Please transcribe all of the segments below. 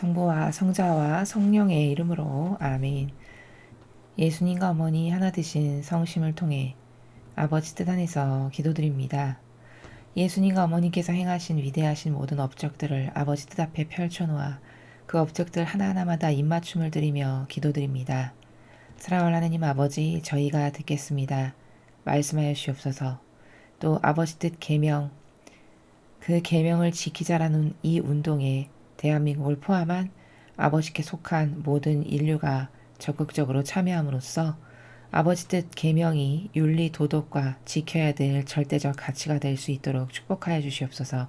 성부와 성자와 성령의 이름으로 아멘. 예수님과 어머니 하나 되신 성심을 통해 아버지 뜻 안에서 기도드립니다. 예수님과 어머니께서 행하신 위대하신 모든 업적들을 아버지 뜻 앞에 펼쳐놓아 그 업적들 하나하나마다 입맞춤을 드리며 기도드립니다. 사랑하는 하나님 아버지, 저희가 듣겠습니다. 말씀하여 주옵소서. 또 아버지 뜻 계명, 그 계명을 지키자라는 이 운동에 대한민국을 포함한 아버지께 속한 모든 인류가 적극적으로 참여함으로써 아버지 뜻 계명이 윤리 도덕과 지켜야 될 절대적 가치가 될 수 있도록 축복하여 주시옵소서.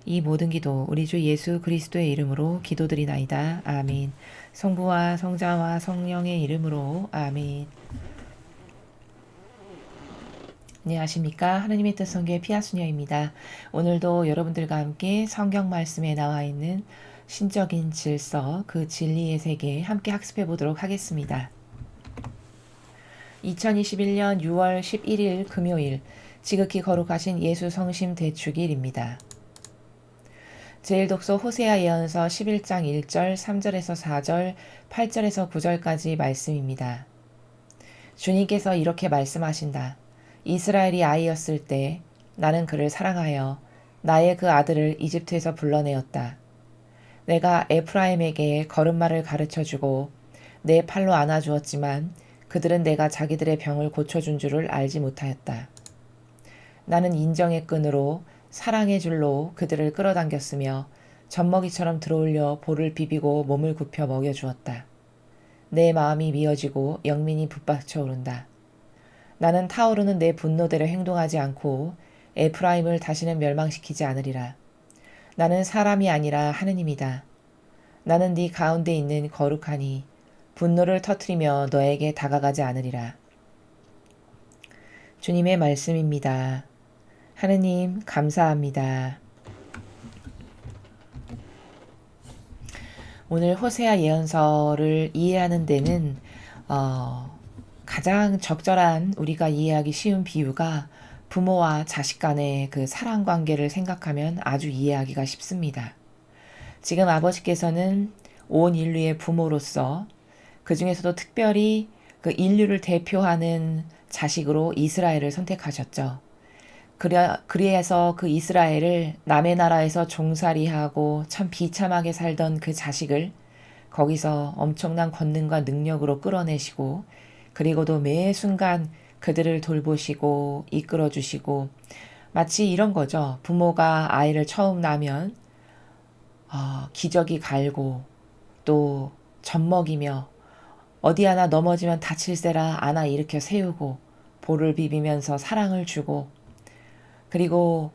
이 모든 기도 우리 주 예수 그리스도의 이름으로 기도드리나이다. 아멘. 성부와 성자와 성령의 이름으로 아멘. 안녕하십니까. 하나님의 뜻 성교의 피아수녀입니다. 오늘도 여러분들과 함께 성경 말씀에 나와 있는 신적인 질서, 그 진리의 세계 함께 학습해 보도록 하겠습니다. 2021년 6월 11일 금요일, 지극히 거룩하신 예수 성심 대축일입니다. 제1독서 호세아 예언서 11장 1절, 3절에서 4절, 8절에서 9절까지 말씀입니다. 주님께서 이렇게 말씀하신다. 이스라엘이 아이였을 때 나는 그를 사랑하여 나의 그 아들을 이집트에서 불러내었다. 내가 에프라임에게 걸음마를 가르쳐주고 내 팔로 안아주었지만 그들은 내가 자기들의 병을 고쳐준 줄을 알지 못하였다. 나는 인정의 끈으로 사랑의 줄로 그들을 끌어당겼으며 젖먹이처럼 들어올려 볼을 비비고 몸을 굽혀 먹여주었다. 내 마음이 미어지고 영민이 북받쳐 오른다. 나는 타오르는 내 분노대로 행동하지 않고 에프라임을 다시는 멸망시키지 않으리라. 나는 사람이 아니라 하느님이다. 나는 네 가운데 있는 거룩하니 분노를 터뜨리며 너에게 다가가지 않으리라. 주님의 말씀입니다. 하느님 감사합니다. 오늘 호세아 예언서를 이해하는 데는 가장 적절한 우리가 이해하기 쉬운 비유가 부모와 자식 간의 그 사랑 관계를 생각하면 아주 이해하기가 쉽습니다. 지금 아버지께서는 온 인류의 부모로서 그 중에서도 특별히 그 인류를 대표하는 자식으로 이스라엘을 선택하셨죠. 그래서 그 이스라엘을 남의 나라에서 종살이하고 참 비참하게 살던 그 자식을 거기서 엄청난 권능과 능력으로 끌어내시고 그리고도 매 순간 그들을 돌보시고 이끌어 주시고 마치 이런 거죠. 부모가 아이를 처음 낳으면 기저귀 갈고 또 젖먹이며 어디 하나 넘어지면 다칠세라 안아 일으켜 세우고 볼을 비비면서 사랑을 주고 그리고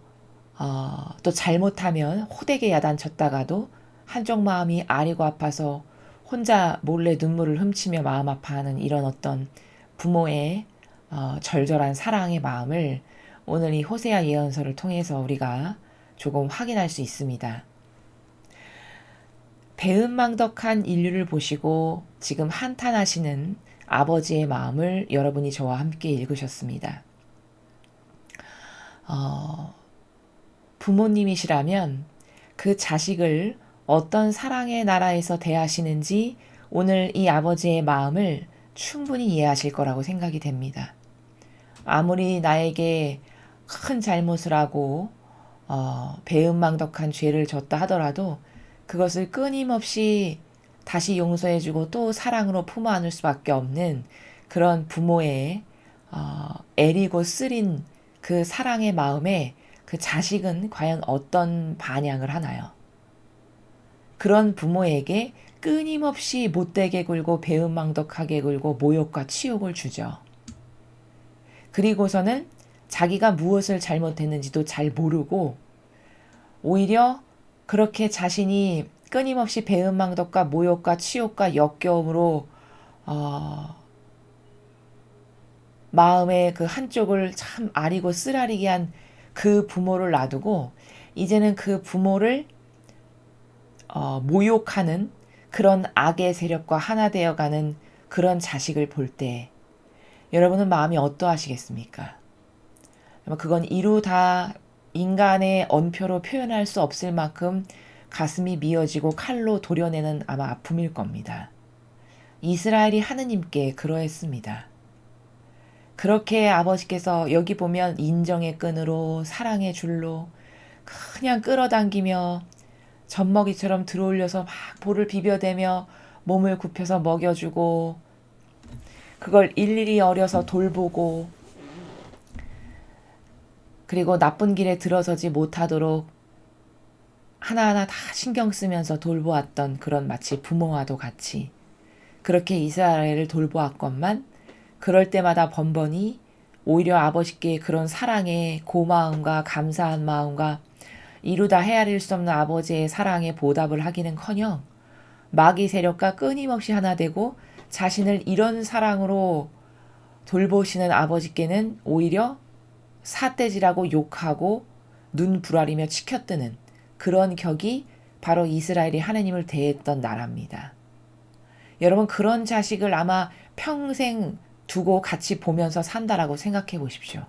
또 잘못하면 호되게 야단쳤다가도 한쪽 마음이 아리고 아파서 혼자 몰래 눈물을 훔치며 마음 아파하는 이런 어떤 부모의 절절한 사랑의 마음을 오늘 이 호세아 예언서를 통해서 우리가 조금 확인할 수 있습니다. 배은망덕한 인류를 보시고 지금 한탄하시는 아버지의 마음을 여러분이 저와 함께 읽으셨습니다. 부모님이시라면 그 자식을 어떤 사랑의 나라에서 대하시는지 오늘 이 아버지의 마음을 충분히 이해하실 거라고 생각이 됩니다. 아무리 나에게 큰 잘못을 하고 배은망덕한 죄를 졌다 하더라도 그것을 끊임없이 다시 용서해주고 또 사랑으로 품어 안을 수밖에 없는 그런 부모의 애리고 쓰린 그 사랑의 마음에 그 자식은 과연 어떤 반향을 하나요? 그런 부모에게 끊임없이 못되게 굴고 배은망덕하게 굴고 모욕과 치욕을 주죠. 그리고서는 자기가 무엇을 잘못했는지도 잘 모르고 오히려 그렇게 자신이 끊임없이 배은망덕과 모욕과 치욕과 역겨움으로 마음의 그 한쪽을 참 아리고 쓰라리게 한 그 부모를 놔두고 이제는 그 부모를 모욕하는 그런 악의 세력과 하나 되어가는 그런 자식을 볼 때 여러분은 마음이 어떠하시겠습니까? 그건 이루 다 인간의 언표로 표현할 수 없을 만큼 가슴이 미어지고 칼로 도려내는 아마 아픔일 겁니다. 이스라엘이 하느님께 그러했습니다. 그렇게 아버지께서 여기 보면 인정의 끈으로 사랑의 줄로 그냥 끌어당기며 젖먹이처럼 들어올려서 막 볼을 비벼대며 몸을 굽혀서 먹여주고 그걸 일일이 어려서 돌보고 그리고 나쁜 길에 들어서지 못하도록 하나하나 다 신경 쓰면서 돌보았던 그런 마치 부모와도 같이 그렇게 이스라엘을 돌보았건만 그럴 때마다 번번이 오히려 아버지께 그런 사랑의 고마움과 감사한 마음과 이루다 헤아릴 수 없는 아버지의 사랑에 보답을 하기는커녕 마귀 세력과 끊임없이 하나 되고 자신을 이런 사랑으로 돌보시는 아버지께는 오히려 삿대질하고 욕하고 눈 부라리며 치켜뜨는 그런 격이 바로 이스라엘이 하나님을 대했던 나라입니다. 여러분 그런 자식을 아마 평생 두고 같이 보면서 산다라고 생각해 보십시오.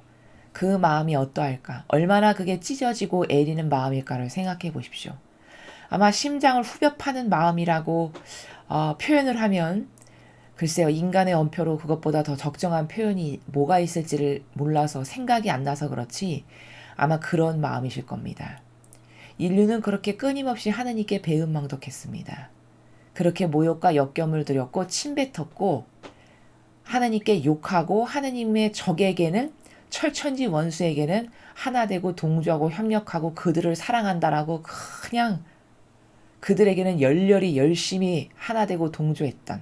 그 마음이 어떠할까? 얼마나 그게 찢어지고 애리는 마음일까를 생각해 보십시오. 아마 심장을 후벼 파는 마음이라고 표현을 하면 글쎄요. 인간의 언표로 그것보다 더 적정한 표현이 뭐가 있을지를 몰라서 생각이 안 나서 그렇지 아마 그런 마음이실 겁니다. 인류는 그렇게 끊임없이 하느님께 배은망덕했습니다. 그렇게 모욕과 역경을 드렸고 침뱉었고 하나님께 욕하고 하나님의 적에게는 철천지 원수에게는 하나 되고 동조하고 협력하고 그들을 사랑한다라고 그냥 그들에게는 열렬히 열심히 하나 되고 동조했던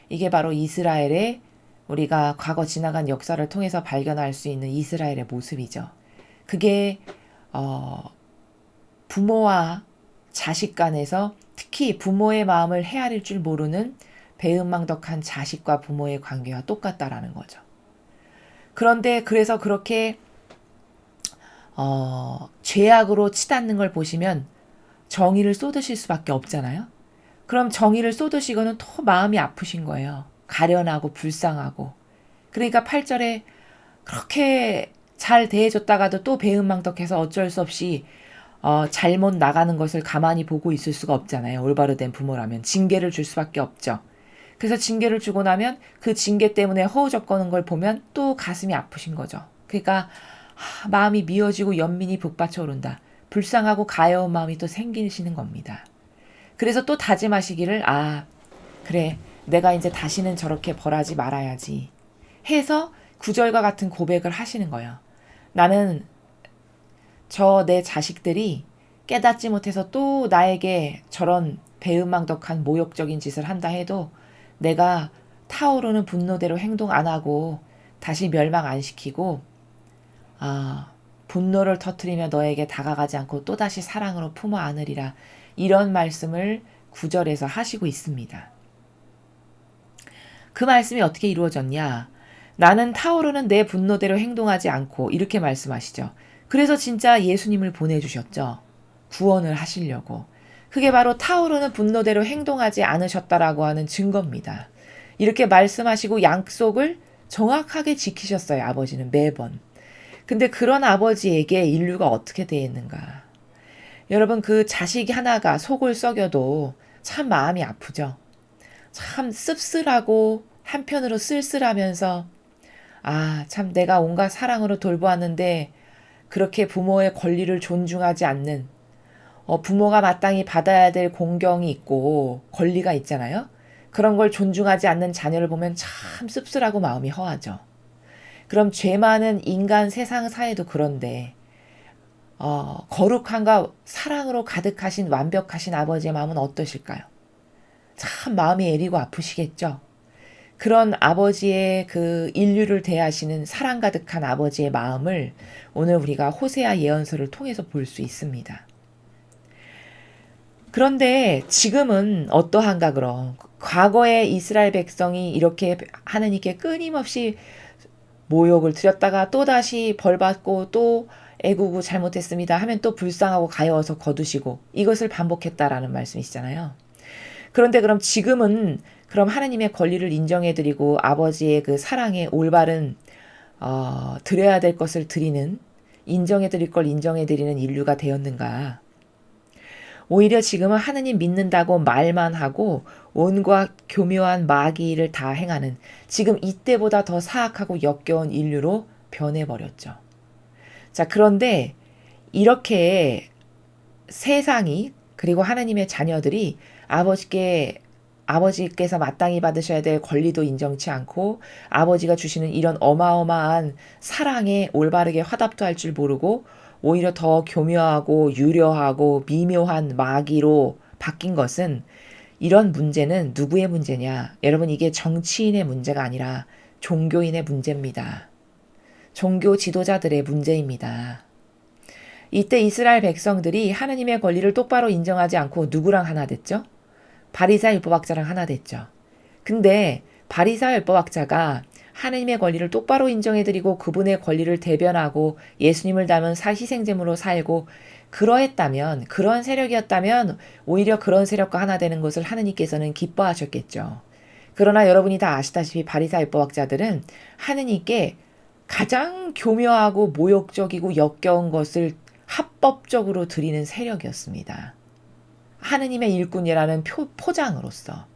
이게 바로 이스라엘의 우리가 과거 지나간 역사를 통해서 발견할 수 있는 이스라엘의 모습이죠. 그게 부모와 자식 간에서 특히 부모의 마음을 헤아릴 줄 모르는 배은망덕한 자식과 부모의 관계와 똑같다라는 거죠. 그런데 그래서 그렇게 죄악으로 치닫는 걸 보시면 정의를 쏟으실 수밖에 없잖아요. 그럼 정의를 쏟으시고는 더 마음이 아프신 거예요. 가련하고 불쌍하고. 그러니까 8절에 그렇게 잘 대해줬다가도 또 배은망덕해서 어쩔 수 없이 잘못 나가는 것을 가만히 보고 있을 수가 없잖아요. 올바로 된 부모라면 징계를 줄 수밖에 없죠. 그래서 징계를 주고 나면 그 징계 때문에 허우적거리는 걸 보면 또 가슴이 아프신 거죠. 그러니까 마음이 미어지고 연민이 북받쳐 오른다. 불쌍하고 가여운 마음이 또 생기시는 겁니다. 그래서 또 다짐하시기를 그래 내가 이제 다시는 저렇게 벌하지 말아야지 해서 구절과 같은 고백을 하시는 거예요. 나는 저 내 자식들이 깨닫지 못해서 또 나에게 저런 배은망덕한 모욕적인 짓을 한다 해도 내가 타오르는 분노대로 행동 안 하고 다시 멸망 안 시키고 분노를 터뜨리며 너에게 다가가지 않고 또다시 사랑으로 품어 안으리라 이런 말씀을 9절에서 하시고 있습니다. 그 말씀이 어떻게 이루어졌냐? 나는 타오르는 내 분노대로 행동하지 않고 이렇게 말씀하시죠. 그래서 진짜 예수님을 보내주셨죠. 구원을 하시려고. 그게 바로 타오르는 분노대로 행동하지 않으셨다라고 하는 증거입니다. 이렇게 말씀하시고 약속을 정확하게 지키셨어요. 아버지는 매번. 근데 그런 아버지에게 인류가 어떻게 대했는가? 여러분 그 자식이 하나가 속을 썩여도 참 마음이 아프죠. 참 씁쓸하고 한편으로 쓸쓸하면서 참 내가 온갖 사랑으로 돌보았는데 그렇게 부모의 권리를 존중하지 않는 부모가 마땅히 받아야 될 공경이 있고 권리가 있잖아요. 그런 걸 존중하지 않는 자녀를 보면 참 씁쓸하고 마음이 허하죠. 그럼 죄 많은 인간 세상 사회도 그런데 거룩함과 사랑으로 가득하신 완벽하신 아버지의 마음은 어떠실까요? 참 마음이 애리고 아프시겠죠. 그런 아버지의 그 인류를 대하시는 사랑 가득한 아버지의 마음을 오늘 우리가 호세아 예언서를 통해서 볼 수 있습니다. 그런데 지금은 어떠한가 그럼 과거에 이스라엘 백성이 이렇게 하느님께 끊임없이 모욕을 드렸다가 또다시 벌받고 또 애구구 잘못했습니다 하면 또 불쌍하고 가여워서 거두시고 이것을 반복했다라는 말씀이시잖아요. 그런데 그럼 지금은 그럼 하나님의 권리를 인정해드리고 아버지의 그 사랑의 올바른 드려야 될 것을 드리는 인정해드릴 걸 인정해드리는 인류가 되었는가? 오히려 지금은 하느님 믿는다고 말만 하고 온갖 교묘한 마귀를 다 행하는 지금 이때보다 더 사악하고 역겨운 인류로 변해버렸죠. 자, 그런데 이렇게 세상이 그리고 하나님의 자녀들이 아버지께서 마땅히 받으셔야 될 권리도 인정치 않고 아버지가 주시는 이런 어마어마한 사랑에 올바르게 화답도 할 줄 모르고 오히려 더 교묘하고 유려하고 미묘한 마귀로 바뀐 것은 이런 문제는 누구의 문제냐? 여러분, 이게 정치인의 문제가 아니라 종교인의 문제입니다. 종교 지도자들의 문제입니다. 이때 이스라엘 백성들이 하느님의 권리를 똑바로 인정하지 않고 누구랑 하나 됐죠? 바리사 율법학자랑 하나 됐죠. 근데 바리사 율법학자가 하느님의 권리를 똑바로 인정해드리고 그분의 권리를 대변하고 예수님을 닮은 희생제물로 살고 그러했다면, 그런 세력이었다면 오히려 그런 세력과 하나 되는 것을 하느님께서는 기뻐하셨겠죠. 그러나 여러분이 다 아시다시피 바리사 율법학자들은 하느님께 가장 교묘하고 모욕적이고 역겨운 것을 합법적으로 드리는 세력이었습니다. 하느님의 일꾼이라는 포장으로서.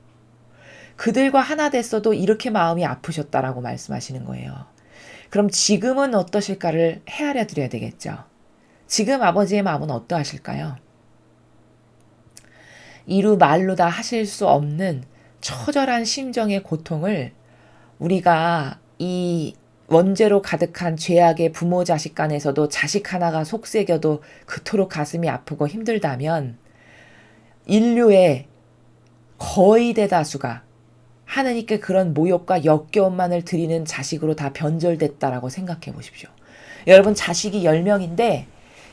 그들과 하나 됐어도 이렇게 마음이 아프셨다라고 말씀하시는 거예요. 그럼 지금은 어떠실까를 헤아려 드려야 되겠죠. 지금 아버지의 마음은 어떠하실까요? 이루 말로 다 하실 수 없는 처절한 심정의 고통을 우리가 이 원죄로 가득한 죄악의 부모 자식 간에서도 자식 하나가 속삭여도 그토록 가슴이 아프고 힘들다면 인류의 거의 대다수가 하느님께 그런 모욕과 역겨움만을 드리는 자식으로 다 변절됐다라고 생각해 보십시오. 여러분, 자식이 10명인데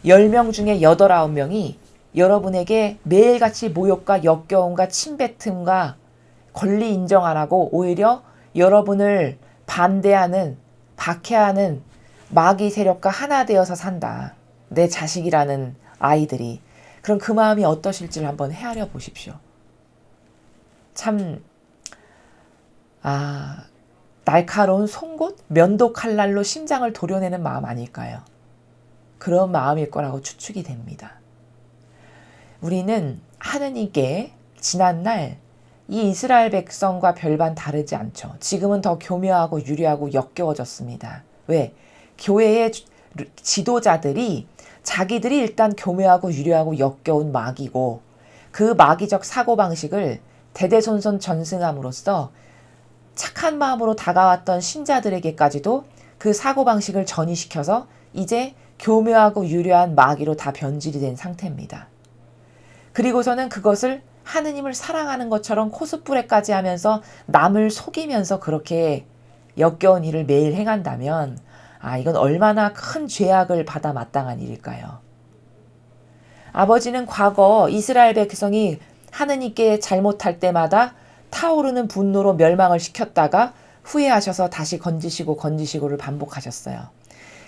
10명 중에 8, 9명이 여러분에게 매일같이 모욕과 역겨움과 침뱉음과 권리 인정 안 하고 오히려 여러분을 반대하는, 박해하는 마귀 세력과 하나 되어서 산다. 내 자식이라는 아이들이. 그럼 그 마음이 어떠실지를 한번 헤아려 보십시오. 참 날카로운 송곳, 면도 칼날로 심장을 도려내는 마음 아닐까요? 그런 마음일 거라고 추측이 됩니다. 우리는 하느님께 지난날 이 이스라엘 백성과 별반 다르지 않죠. 지금은 더 교묘하고 유려하고 역겨워졌습니다. 왜? 교회의 지도자들이 자기들이 일단 교묘하고 유려하고 역겨운 마귀고 그 마귀적 사고방식을 대대손손 전승함으로써 착한 마음으로 다가왔던 신자들에게까지도 그 사고방식을 전이시켜서 이제 교묘하고 유려한 마귀로 다 변질이 된 상태입니다. 그리고서는 그것을 하느님을 사랑하는 것처럼 코스프레까지 하면서 남을 속이면서 그렇게 역겨운 일을 매일 행한다면 이건 얼마나 큰 죄악을 받아 마땅한 일일까요? 아버지는 과거 이스라엘 백성이 하느님께 잘못할 때마다 타오르는 분노로 멸망을 시켰다가 후회하셔서 다시 건지시고를 반복하셨어요.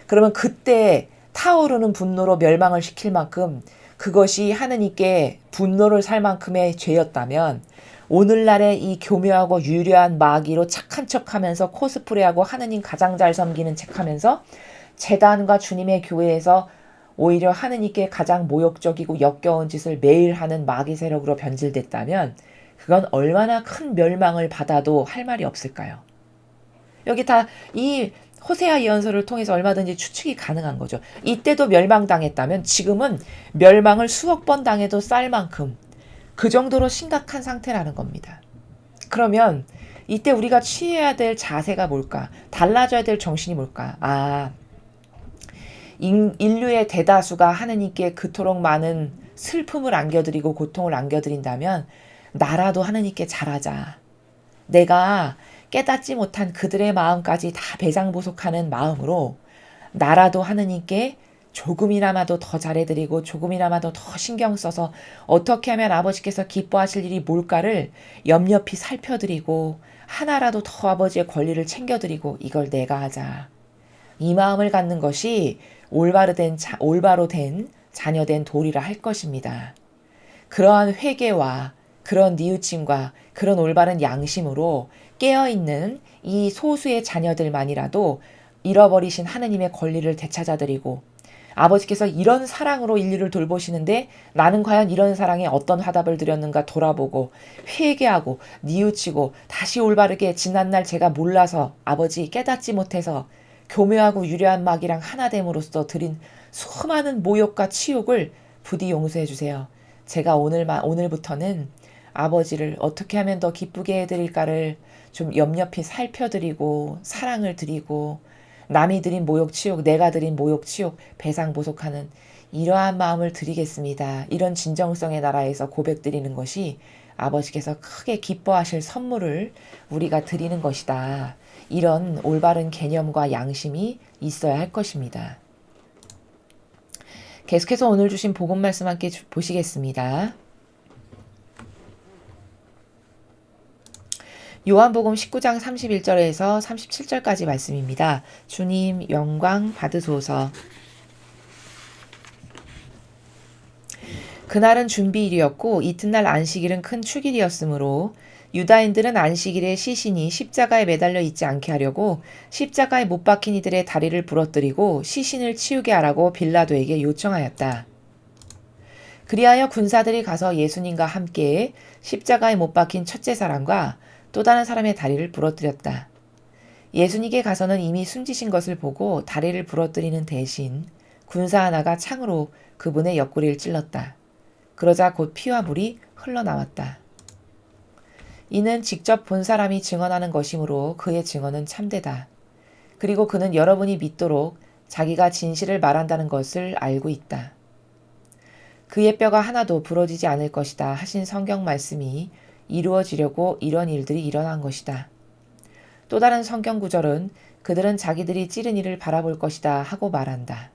그러면 그때 타오르는 분노로 멸망을 시킬 만큼 그것이 하느님께 분노를 살 만큼의 죄였다면 오늘날의 이 교묘하고 유려한 마귀로 착한 척하면서 코스프레하고 하느님 가장 잘 섬기는 척하면서 제단과 주님의 교회에서 오히려 하느님께 가장 모욕적이고 역겨운 짓을 매일 하는 마귀 세력으로 변질됐다면 그건 얼마나 큰 멸망을 받아도 할 말이 없을까요? 여기 다 이 호세아 예언서를 통해서 얼마든지 추측이 가능한 거죠. 이때도 멸망당했다면 지금은 멸망을 수억 번 당해도 쌀 만큼 그 정도로 심각한 상태라는 겁니다. 그러면 이때 우리가 취해야 될 자세가 뭘까? 달라져야 될 정신이 뭘까? 인류의 대다수가 하느님께 그토록 많은 슬픔을 안겨드리고 고통을 안겨드린다면 나라도 하느님께 잘하자. 내가 깨닫지 못한 그들의 마음까지 다 배상보속하는 마음으로 나라도 하느님께 조금이나마도 더 잘해드리고 조금이나마도 더 신경 써서 어떻게 하면 아버지께서 기뻐하실 일이 뭘까를 염려히 살펴드리고 하나라도 더 아버지의 권리를 챙겨드리고 이걸 내가 하자. 이 마음을 갖는 것이 올바로 된 자녀된 도리라 할 것입니다. 그러한 회개와 그런 뉘우침과 그런 올바른 양심으로 깨어있는 이 소수의 자녀들만이라도 잃어버리신 하느님의 권리를 되찾아드리고 아버지께서 이런 사랑으로 인류를 돌보시는데 나는 과연 이런 사랑에 어떤 화답을 드렸는가 돌아보고 회개하고 뉘우치고 다시 올바르게 지난날 제가 몰라서 아버지 깨닫지 못해서 교묘하고 유려한 막이랑 하나됨으로써 드린 수많은 모욕과 치욕을 부디 용서해 주세요. 제가 오늘부터는 아버지를 어떻게 하면 더 기쁘게 해드릴까를 좀 염려히 살펴드리고 사랑을 드리고 남이 드린 모욕 치욕 내가 드린 모욕 치욕 배상보속하는 이러한 마음을 드리겠습니다. 이런 진정성의 나라에서 고백드리는 것이 아버지께서 크게 기뻐하실 선물을 우리가 드리는 것이다. 이런 올바른 개념과 양심이 있어야 할 것입니다. 계속해서 오늘 주신 복음 말씀 함께 보시겠습니다. 요한복음 19장 31절에서 37절까지 말씀입니다. 주님 영광 받으소서. 그날은 준비일이었고 이튿날 안식일은 큰 축일이었으므로 유다인들은 안식일에 시신이 십자가에 매달려 있지 않게 하려고 십자가에 못 박힌 이들의 다리를 부러뜨리고 시신을 치우게 하라고 빌라도에게 요청하였다. 그리하여 군사들이 가서 예수님과 함께 십자가에 못 박힌 첫째 사람과 또 다른 사람의 다리를 부러뜨렸다. 예수님께 가서는 이미 숨지신 것을 보고 다리를 부러뜨리는 대신 군사 하나가 창으로 그분의 옆구리를 찔렀다. 그러자 곧 피와 물이 흘러나왔다. 이는 직접 본 사람이 증언하는 것이므로 그의 증언은 참되다. 그리고 그는 여러분이 믿도록 자기가 진실을 말한다는 것을 알고 있다. 그의 뼈가 하나도 부러지지 않을 것이다 하신 성경 말씀이 이루어지려고 이런 일들이 일어난 것이다. 또 다른 성경 구절은 그들은 자기들이 찌른 이를 바라볼 것이다 하고 말한다.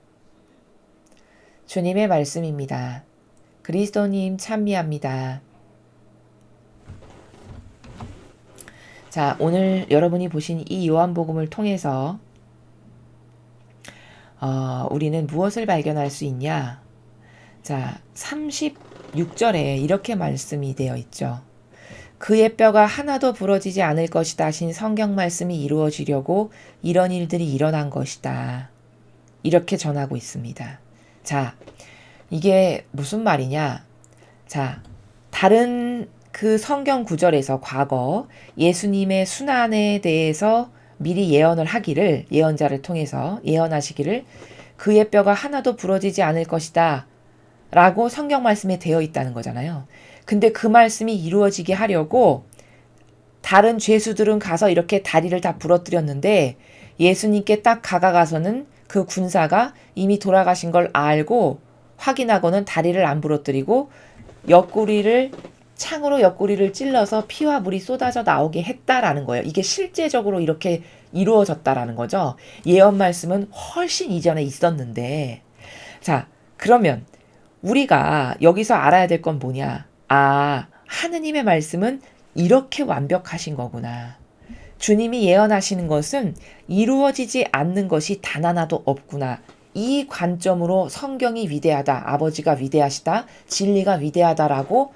주님의 말씀입니다. 그리스도님 찬미합니다. 자, 오늘 여러분이 보신 이 요한복음을 통해서 우리는 무엇을 발견할 수 있냐? 자, 36절에 이렇게 말씀이 되어 있죠. 그의 뼈가 하나도 부러지지 않을 것이다 하신 성경 말씀이 이루어지려고 이런 일들이 일어난 것이다. 이렇게 전하고 있습니다. 자, 이게 무슨 말이냐? 자, 다른 그 성경 구절에서 과거 예수님의 순환에 대해서 미리 예언을 하기를 예언자를 통해서 예언하시기를 그의 뼈가 하나도 부러지지 않을 것이다 라고 성경 말씀에 되어 있다는 거잖아요. 근데 그 말씀이 이루어지게 하려고 다른 죄수들은 가서 이렇게 다리를 다 부러뜨렸는데 예수님께 딱 다가가서는 그 군사가 이미 돌아가신 걸 알고 확인하고는 다리를 안 부러뜨리고 창으로 옆구리를 찔러서 피와 물이 쏟아져 나오게 했다라는 거예요. 이게 실제적으로 이렇게 이루어졌다라는 거죠. 예언 말씀은 훨씬 이전에 있었는데, 자, 그러면 우리가 여기서 알아야 될 건 뭐냐? 아, 하느님의 말씀은 이렇게 완벽하신 거구나. 주님이 예언하시는 것은 이루어지지 않는 것이 단 하나도 없구나. 이 관점으로 성경이 위대하다, 아버지가 위대하시다, 진리가 위대하다라고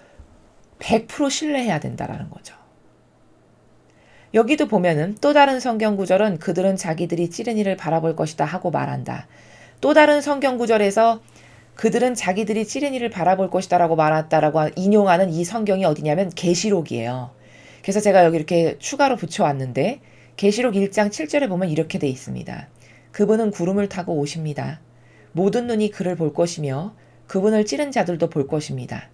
100% 신뢰해야 된다라는 거죠. 여기도 보면은 또 다른 성경 구절은 그들은 자기들이 찌른 이를 바라볼 것이다 하고 말한다. 또 다른 성경 구절에서 그들은 자기들이 찌른 이를 바라볼 것이다 라고 말했다라고 인용하는 이 성경이 어디냐면 계시록이에요. 그래서 제가 여기 이렇게 추가로 붙여왔는데 계시록 1장 7절에 보면 이렇게 돼 있습니다. 그분은 구름을 타고 오십니다. 모든 눈이 그를 볼 것이며 그분을 찌른 자들도 볼 것입니다.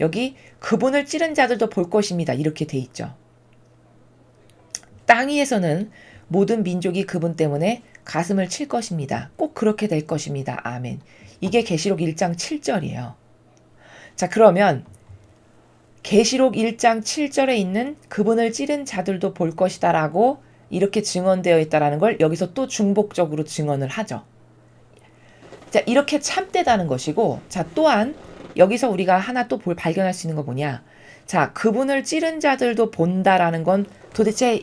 여기 그분을 찌른 자들도 볼 것입니다. 이렇게 돼 있죠. 땅 위에서는 모든 민족이 그분 때문에 가슴을 칠 것입니다. 꼭 그렇게 될 것입니다. 아멘. 이게 계시록 1장 7절이에요. 자, 그러면 계시록 1장 7절에 있는 그분을 찌른 자들도 볼 것이다 라고 이렇게 증언되어 있다는 걸 여기서 또 중복적으로 증언을 하죠. 자, 이렇게 참되다는 것이고, 자, 또한 여기서 우리가 하나 또 발견할 수 있는 거 뭐냐? 자, 그분을 찌른 자들도 본다라는 건 도대체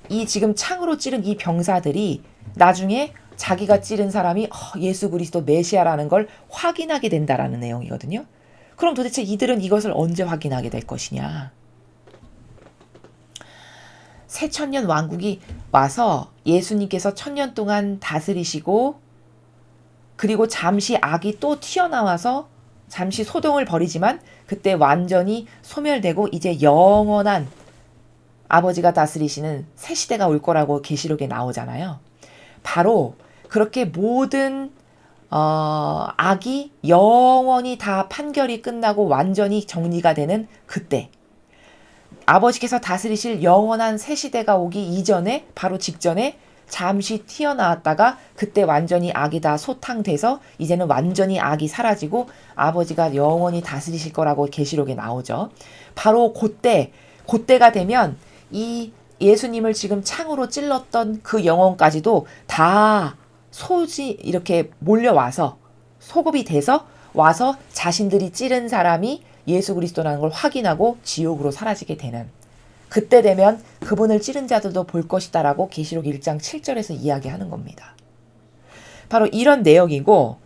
이 지금 창으로 찌른 이 병사들이 나중에 자기가 찌른 사람이 예수 그리스도 메시아라는 걸 확인하게 된다라는 내용이거든요. 그럼 도대체 이들은 이것을 언제 확인하게 될 것이냐? 새천년 왕국이 와서 예수님께서 1000년 동안 다스리시고 그리고 잠시 악이 또 튀어나와서 잠시 소동을 벌이지만 그때 완전히 소멸되고 이제 영원한 아버지가 다스리시는 새 시대가 올 거라고 계시록에 나오잖아요. 바로 그렇게 모든 악이 영원히 다 판결이 끝나고 완전히 정리가 되는 그때, 아버지께서 다스리실 영원한 새 시대가 오기 이전에, 바로 직전에 잠시 튀어나왔다가 그때 완전히 악이 다 소탕돼서 이제는 완전히 악이 사라지고 아버지가 영원히 다스리실 거라고 계시록에 나오죠. 바로 그때가 되면 이 예수님을 지금 창으로 찔렀던 그 영혼까지도 다 이렇게 몰려와서 소급이 돼서 와서 자신들이 찌른 사람이 예수 그리스도라는 걸 확인하고 지옥으로 사라지게 되는, 그때 되면 그분을 찌른 자들도 볼 것이다라고 계시록 1장 7절에서 이야기하는 겁니다. 바로 이런 내용이고,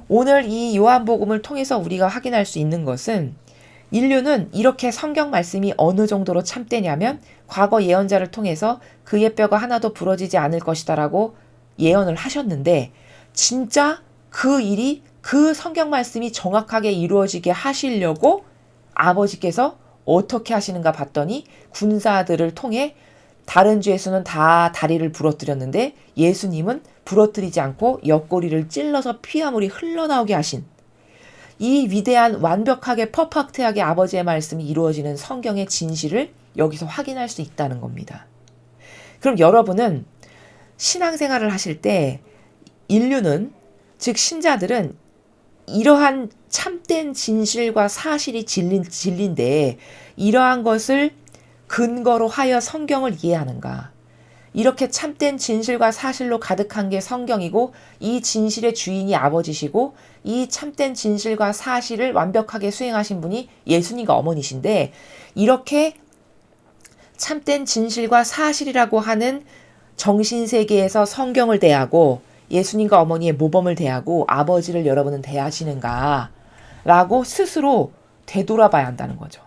오늘 이 요한복음을 통해서 우리가 확인할 수 있는 것은 인류는 이렇게 성경 말씀이 어느 정도로 참되냐면 과거 예언자를 통해서 그의 뼈가 하나도 부러지지 않을 것이다라고 예언을 하셨는데, 진짜 그 일이, 그 성경 말씀이 정확하게 이루어지게 하시려고 아버지께서 어떻게 하시는가 봤더니 군사들을 통해 다른 죄수는 다 다리를 부러뜨렸는데 예수님은 부러뜨리지 않고 옆구리를 찔러서 피아물이 흘러나오게 하신, 이 위대한 완벽하게 퍼펙트하게 아버지의 말씀이 이루어지는 성경의 진실을 여기서 확인할 수 있다는 겁니다. 그럼 여러분은 신앙생활을 하실 때 인류는, 즉 신자들은 이러한 참된 진실과 사실이 진리인데 이러한 것을 근거로 하여 성경을 이해하는가? 이렇게 참된 진실과 사실로 가득한 게 성경이고 이 진실의 주인이 아버지시고 이 참된 진실과 사실을 완벽하게 수행하신 분이 예수님과 어머니신데, 이렇게 참된 진실과 사실이라고 하는 정신세계에서 성경을 대하고 예수님과 어머니의 모범을 대하고 아버지를 여러분은 대하시는가 라고 스스로 되돌아봐야 한다는 거죠.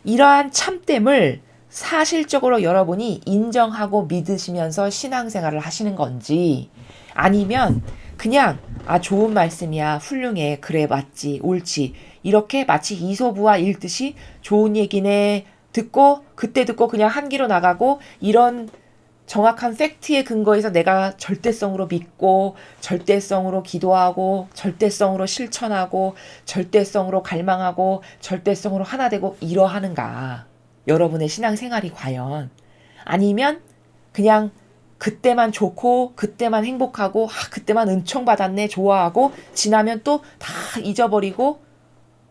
이러한 참됨을 사실적으로 여러분이 인정하고 믿으시면서 신앙생활을 하시는 건지, 아니면 그냥 좋은 말씀이야, 훌륭해, 그래, 맞지, 옳지, 이렇게 마치 이소부와 읽듯이 좋은 얘기네 듣고 그때 듣고 그냥 한 귀로 나가고, 이런 정확한 팩트에 근거해서 내가 절대성으로 믿고 절대성으로 기도하고 절대성으로 실천하고 절대성으로 갈망하고 절대성으로 하나 되고 이러하는가? 여러분의 신앙생활이 과연, 아니면 그냥 그때만 좋고 그때만 행복하고 그때만 은총 받았네 좋아하고 지나면 또 다 잊어버리고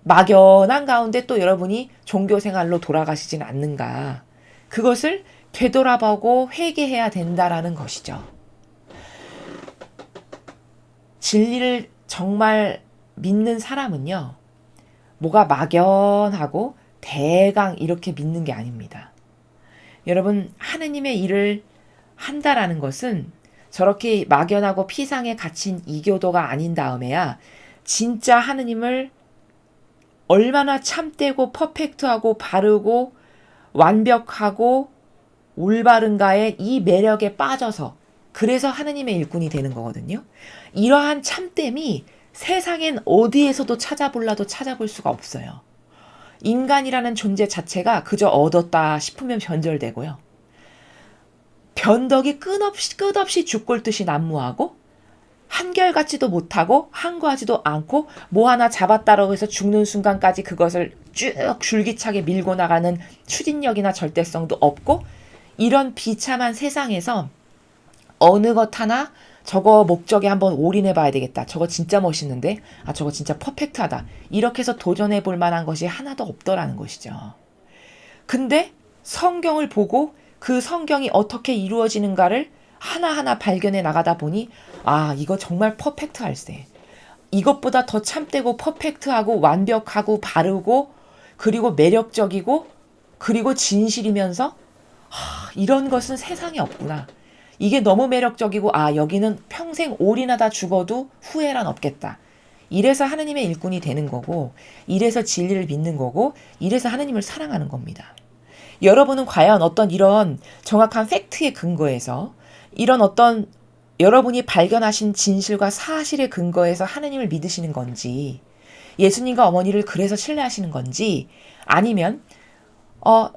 막연한 가운데 또 여러분이 종교생활로 돌아가시진 않는가? 그것을 되돌아보고 회개해야 된다라는 것이죠. 진리를 정말 믿는 사람은요, 뭐가 막연하고 대강 이렇게 믿는 게 아닙니다. 여러분, 하느님의 일을 한다라는 것은 저렇게 막연하고 피상에 갇힌 이교도가 아닌 다음에야 진짜 하느님을 얼마나 참되고 퍼펙트하고 바르고 완벽하고 올바른가의 이 매력에 빠져서, 그래서 하느님의 일꾼이 되는 거거든요. 이러한 참됨이 세상엔 어디에서도 찾아볼라도 찾아볼 수가 없어요. 인간이라는 존재 자체가 그저 얻었다 싶으면 변절되고요. 변덕이 끝없이 죽골듯이 난무하고 한결같지도 못하고 한구하지도 않고 뭐 하나 잡았다라고 해서 죽는 순간까지 그것을 쭉 줄기차게 밀고 나가는 추진력이나 절대성도 없고, 이런 비참한 세상에서 어느 것 하나 저거 목적에 한번 올인해 봐야 되겠다. 저거 진짜 멋있는데? 저거 진짜 퍼펙트하다. 이렇게 해서 도전해 볼 만한 것이 하나도 없더라는 것이죠. 근데 성경을 보고 그 성경이 어떻게 이루어지는가를 하나하나 발견해 나가다 보니 이거 정말 퍼펙트할세. 이것보다 더 참되고 퍼펙트하고 완벽하고 바르고 그리고 매력적이고 그리고 진실이면서 이런 것은 세상에 없구나. 이게 너무 매력적이고 여기는 평생 올인하다 죽어도 후회란 없겠다. 이래서 하느님의 일꾼이 되는 거고, 이래서 진리를 믿는 거고, 이래서 하느님을 사랑하는 겁니다. 여러분은 과연 어떤 이런 정확한 팩트에 근거해서 이런 어떤 여러분이 발견하신 진실과 사실에 근거해서 하느님을 믿으시는 건지, 예수님과 어머니를 그래서 신뢰하시는 건지, 아니면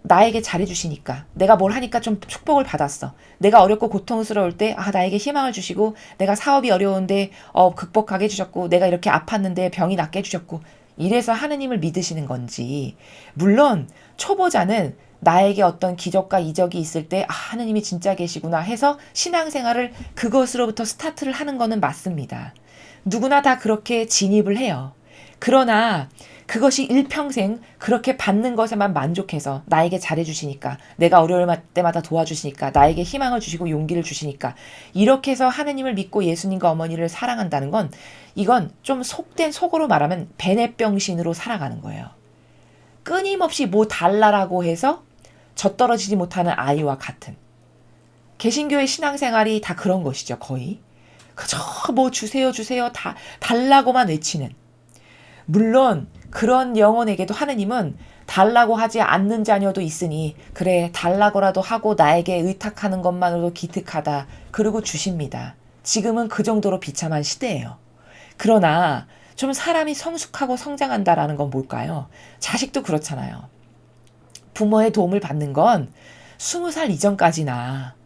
나에게 잘해주시니까, 내가 뭘 하니까 좀 축복을 받았어. 내가 어렵고 고통스러울 때, 나에게 희망을 주시고, 내가 사업이 어려운데, 극복하게 해주셨고, 내가 이렇게 아팠는데 병이 낫게 해주셨고, 이래서 하느님을 믿으시는 건지, 물론, 초보자는 나에게 어떤 기적과 이적이 있을 때, 하느님이 진짜 계시구나 해서 신앙생활을 그것으로부터 스타트를 하는 거는 맞습니다. 누구나 다 그렇게 진입을 해요. 그러나, 그것이 일평생 그렇게 받는 것에만 만족해서 나에게 잘해주시니까, 내가 어려울 때마다 도와주시니까, 나에게 희망을 주시고 용기를 주시니까, 이렇게 해서 하느님을 믿고 예수님과 어머니를 사랑한다는 건, 이건 좀 속된, 속으로 말하면 베네병신으로 살아가는 거예요. 끊임없이 뭐 달라라고 해서 젖떨어지지 못하는 아이와 같은. 개신교의 신앙생활이 다 그런 것이죠, 거의. 그저 뭐 주세요 주세요 다 달라고만 외치는. 물론 그런 영혼에게도 하느님은 달라고 하지 않는 자녀도 있으니, 그래 달라고라도 하고 나에게 의탁하는 것만으로도 기특하다, 그러고 주십니다. 지금은 그 정도로 비참한 시대예요. 그러나 좀 사람이 성숙하고 성장한다라는 건 뭘까요? 자식도 그렇잖아요. 부모의 도움을 받는 건 20살 이전까지나,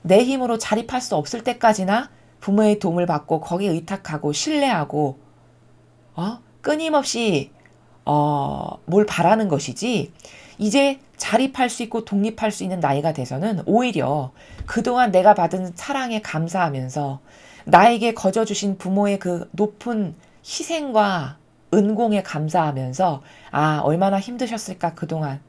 내 힘으로 자립할 수 없을 때까지나 부모의 도움을 받고 거기에 의탁하고 신뢰하고 끊임없이 뭘 바라는 것이지, 이제 자립할 수 있고 독립할 수 있는 나이가 돼서는 오히려 그동안 내가 받은 사랑에 감사하면서, 나에게 거저주신 부모의 그 높은 희생과 은공에 감사하면서, 얼마나 힘드셨을까 그동안.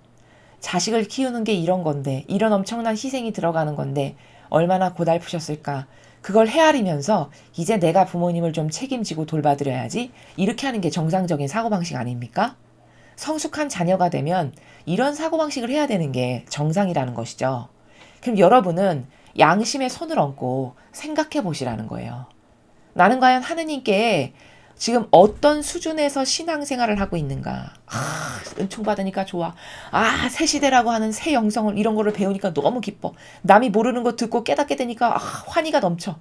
자식을 키우는 게 이런 건데, 이런 엄청난 희생이 들어가는 건데 얼마나 고달프셨을까. 그걸 헤아리면서 이제 내가 부모님을 좀 책임지고 돌봐드려야지, 이렇게 하는 게 정상적인 사고방식 아닙니까? 성숙한 자녀가 되면 이런 사고방식을 해야 되는 게 정상이라는 것이죠. 그럼 여러분은 양심에 손을 얹고 생각해 보시라는 거예요. 나는 과연 하느님께 지금 어떤 수준에서 신앙생활을 하고 있는가. 은총 받으니까 좋아. 새 시대라고 하는 새 영성을, 이런 거를 배우니까 너무 기뻐. 남이 모르는 거 듣고 깨닫게 되니까 환희가 넘쳐.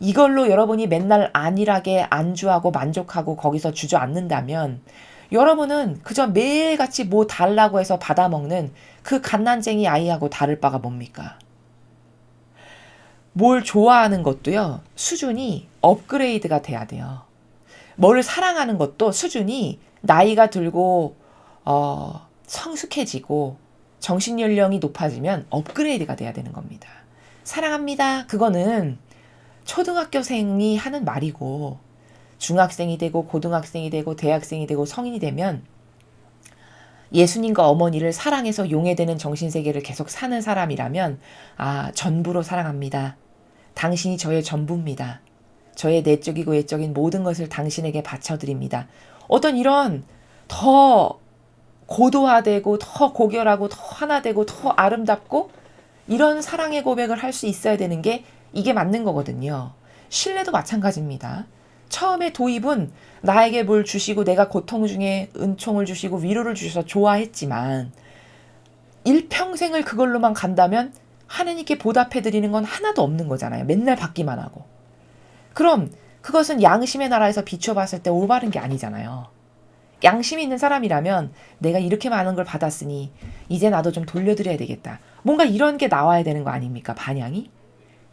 이걸로 여러분이 맨날 안일하게 안주하고 만족하고 거기서 주저앉는다면, 여러분은 그저 매일같이 뭐 달라고 해서 받아먹는 그 갓난쟁이 아이하고 다를 바가 뭡니까? 뭘 좋아하는 것도요, 수준이 업그레이드가 돼야 돼요. 뭘 사랑하는 것도 수준이 나이가 들고 성숙해지고 정신연령이 높아지면 업그레이드가 돼야 되는 겁니다. 사랑합니다. 그거는 초등학교생이 하는 말이고, 중학생이 되고 고등학생이 되고 대학생이 되고 성인이 되면 예수님과 어머니를 사랑해서 용해되는 정신세계를 계속 사는 사람이라면, 전부로 사랑합니다. 당신이 저의 전부입니다. 저의 내적이고 외적인 모든 것을 당신에게 바쳐드립니다. 어떤 이런 더 고도화되고 더 고결하고 더 하나되고 더 아름답고 이런 사랑의 고백을 할 수 있어야 되는 게, 이게 맞는 거거든요. 신뢰도 마찬가지입니다. 처음에 도입은 나에게 뭘 주시고 내가 고통 중에 은총을 주시고 위로를 주셔서 좋아했지만, 일평생을 그걸로만 간다면 하느님께 보답해드리는 건 하나도 없는 거잖아요. 맨날 받기만 하고. 그럼 그것은 양심의 나라에서 비춰봤을 때 올바른 게 아니잖아요. 양심이 있는 사람이라면 내가 이렇게 많은 걸 받았으니 이제 나도 좀 돌려드려야 되겠다. 뭔가 이런 게 나와야 되는 거 아닙니까? 반향이?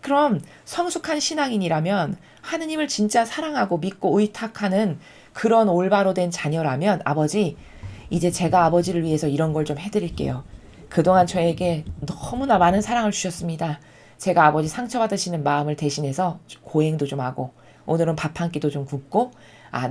그럼 성숙한 신앙인이라면, 하느님을 진짜 사랑하고 믿고 의탁하는 그런 올바로 된 자녀라면, 아버지, 이제 제가 아버지를 위해서 이런 걸 좀 해드릴게요. 그동안 저에게 너무나 많은 사랑을 주셨습니다. 제가 아버지 상처받으시는 마음을 대신해서 고행도 좀 하고, 오늘은 밥 한 끼도 좀 굶고,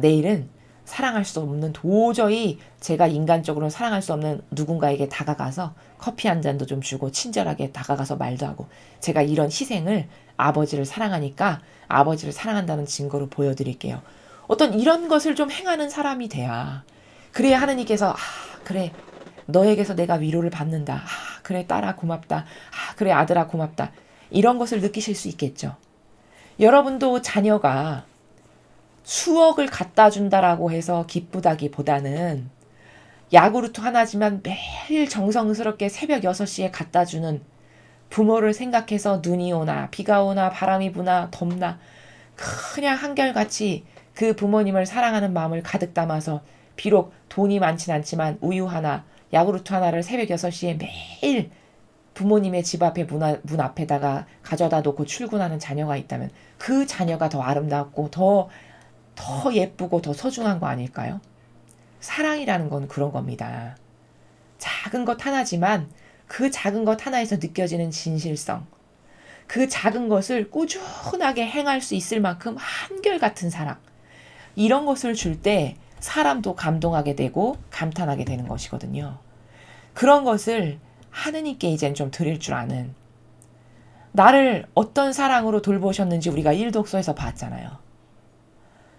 내일은 사랑할 수 없는, 도저히 제가 인간적으로는 사랑할 수 없는 누군가에게 다가가서 커피 한 잔도 좀 주고 친절하게 다가가서 말도 하고, 제가 이런 희생을 아버지를 사랑하니까 아버지를 사랑한다는 증거로 보여드릴게요. 어떤 이런 것을 좀 행하는 사람이 돼야, 그래야 하느님께서 그래 너에게서 내가 위로를 받는다. 그래 딸아 고맙다. 그래 아들아 고맙다. 이런 것을 느끼실 수 있겠죠. 여러분도 자녀가 수억을 갖다 준다라고 해서 기쁘다기보다는, 야구르트 하나지만 매일 정성스럽게 새벽 6시에 갖다 주는 부모를 생각해서 눈이 오나 비가 오나 바람이 부나 덥나 그냥 한결같이 그 부모님을 사랑하는 마음을 가득 담아서 비록 돈이 많진 않지만 우유 하나, 야구르트 하나를 새벽 6시에 매일 부모님의 집 앞에 문 앞에다가 가져다 놓고 출근하는 자녀가 있다면 그 자녀가 더 아름답고 더 예쁘고 더 소중한 거 아닐까요? 사랑이라는 건 그런 겁니다. 작은 것 하나지만 그 작은 것 하나에서 느껴지는 진실성, 그 작은 것을 꾸준하게 행할 수 있을 만큼 한결같은 사랑, 이런 것을 줄 때 사람도 감동하게 되고 감탄하게 되는 것이거든요. 그런 것을 하느님께 이젠 좀 드릴 줄 아는, 나를 어떤 사랑으로 돌보셨는지 우리가 일독서에서 봤잖아요.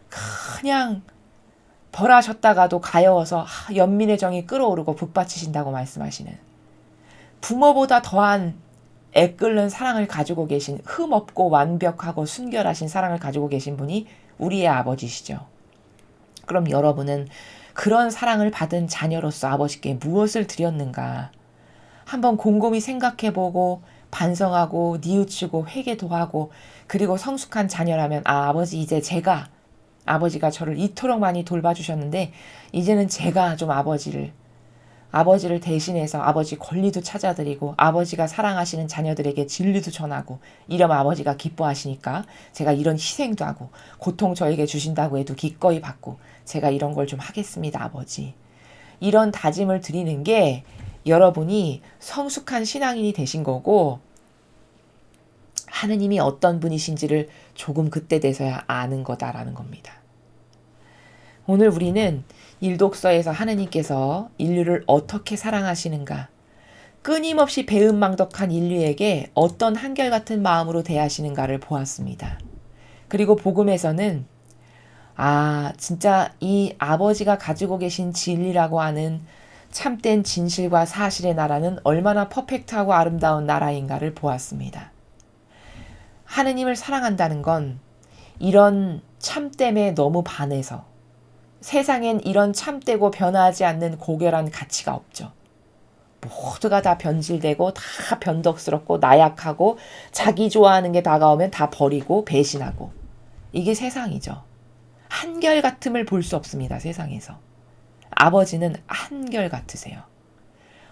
그냥 벌하셨다가도 가여워서 연민의 정이 끓어오르고 북받치신다고 말씀하시는, 부모보다 더한 애끓는 사랑을 가지고 계신, 흠없고 완벽하고 순결하신 사랑을 가지고 계신 분이 우리의 아버지시죠. 그럼 여러분은 그런 사랑을 받은 자녀로서 아버지께 무엇을 드렸는가? 한번 곰곰이 생각해보고 반성하고 뉘우치고 회개도 하고, 그리고 성숙한 자녀라면 아버지 이제 아버지가 저를 이토록 많이 돌봐주셨는데 이제는 제가 좀 아버지를 대신해서 아버지 권리도 찾아드리고 아버지가 사랑하시는 자녀들에게 진리도 전하고, 이러면 아버지가 기뻐하시니까 제가 이런 희생도 하고 고통 저에게 주신다고 해도 기꺼이 받고 제가 이런 걸 좀 하겠습니다 아버지. 이런 다짐을 드리는 게 여러분이 성숙한 신앙인이 되신 거고, 하느님이 어떤 분이신지를 조금 그때 돼서야 아는 거다라는 겁니다. 오늘 우리는 일독서에서 하느님께서 인류를 어떻게 사랑하시는가, 끊임없이 배은망덕한 인류에게 어떤 한결같은 마음으로 대하시는가를 보았습니다. 그리고 복음에서는 진짜 이 아버지가 가지고 계신 진리라고 하는 참된 진실과 사실의 나라는 얼마나 퍼펙트하고 아름다운 나라인가를 보았습니다. 하느님을 사랑한다는 건 이런 참됨에 너무 반해서, 세상엔 이런 참되고 변하지 않는 고결한 가치가 없죠. 모두가 다 변질되고 다 변덕스럽고 나약하고 자기 좋아하는 게 다가오면 다 버리고 배신하고, 이게 세상이죠. 한결같음을 볼 수 없습니다. 세상에서. 아버지는 한결같으세요.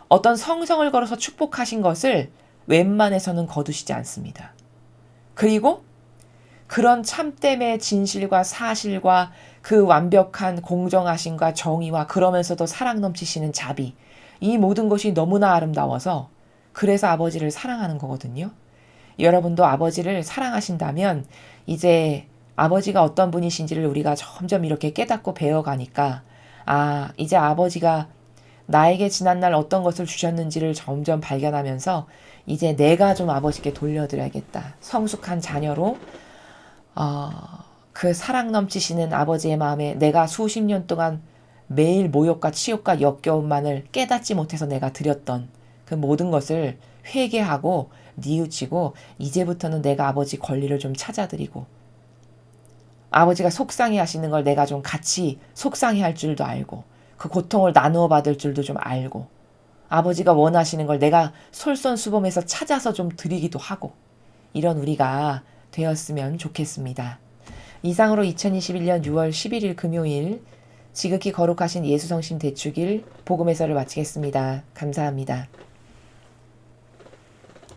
어떤 성성을 걸어서 축복하신 것을 웬만해서는 거두시지 않습니다. 그리고 그런 참됨의 진실과 사실과 그 완벽한 공정하심과 정의와 그러면서도 사랑 넘치시는 자비, 이 모든 것이 너무나 아름다워서 그래서 아버지를 사랑하는 거거든요. 여러분도 아버지를 사랑하신다면 이제 아버지가 어떤 분이신지를 우리가 점점 이렇게 깨닫고 배워가니까 이제 아버지가 나에게 지난날 어떤 것을 주셨는지를 점점 발견하면서 이제 내가 좀 아버지께 돌려드려야겠다. 성숙한 자녀로 그 사랑 넘치시는 아버지의 마음에 내가 수십 년 동안 매일 모욕과 치욕과 역겨움만을 깨닫지 못해서 내가 드렸던 그 모든 것을 회개하고 뉘우치고, 이제부터는 내가 아버지 권리를 좀 찾아드리고, 아버지가 속상해 하시는 걸 내가 좀 같이 속상해 할 줄도 알고, 그 고통을 나누어 받을 줄도 좀 알고, 아버지가 원하시는 걸 내가 솔선수범해서 찾아서 좀 드리기도 하고, 이런 우리가 되었으면 좋겠습니다. 이상으로 2021년 6월 11일 금요일 지극히 거룩하신 예수성심 대축일 복음 해설을 마치겠습니다. 감사합니다.